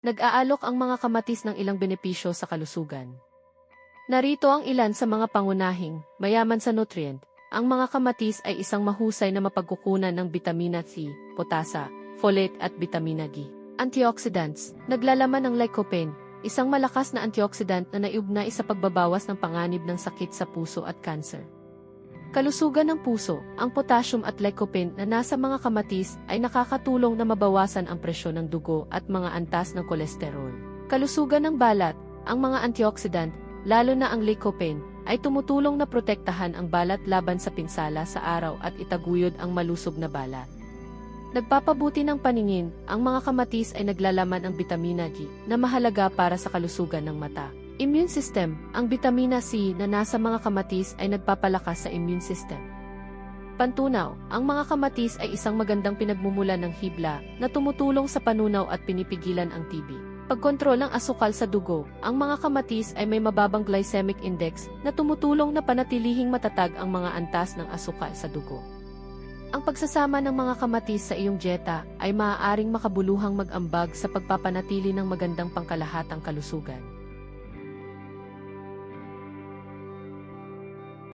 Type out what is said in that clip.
Nag-aalok ang mga kamatis ng ilang benepisyo sa kalusugan. Narito ang ilan sa mga pangunahing, mayaman sa nutrient. Ang mga kamatis ay isang mahusay na mapagkukunan ng bitamina C, potasa, folate at bitamina G. Antioxidants, naglalaman ng lycopene, isang malakas na antioxidant na naiugnay sa pagbabawas ng panganib ng sakit sa puso at cancer. Kalusugan ng puso, ang potassium at lycopene na nasa mga kamatis ay nakakatulong na mabawasan ang presyon ng dugo at mga antas ng kolesterol. Kalusugan ng balat, ang mga antioxidant, lalo na ang lycopene, ay tumutulong na protektahan ang balat laban sa pinsala sa araw at itaguyod ang malusog na balat. Nagpapabuti ng paningin, ang mga kamatis ay naglalaman ng bitamina G na mahalaga para sa kalusugan ng mata. Immune system, ang bitamina C na nasa mga kamatis ay nagpapalakas sa immune system. Pantunaw, ang mga kamatis ay isang magandang pinagmumulan ng hibla na tumutulong sa panunaw at pinipigilan ang TB. Pagkontrol ng asukal sa dugo, ang mga kamatis ay may mababang glycemic index na tumutulong na panatilihing matatag ang mga antas ng asukal sa dugo. Ang pagsasama ng mga kamatis sa iyong dieta ay maaaring makabuluhang mag-ambag sa pagpapanatili ng magandang pangkalahatang kalusugan.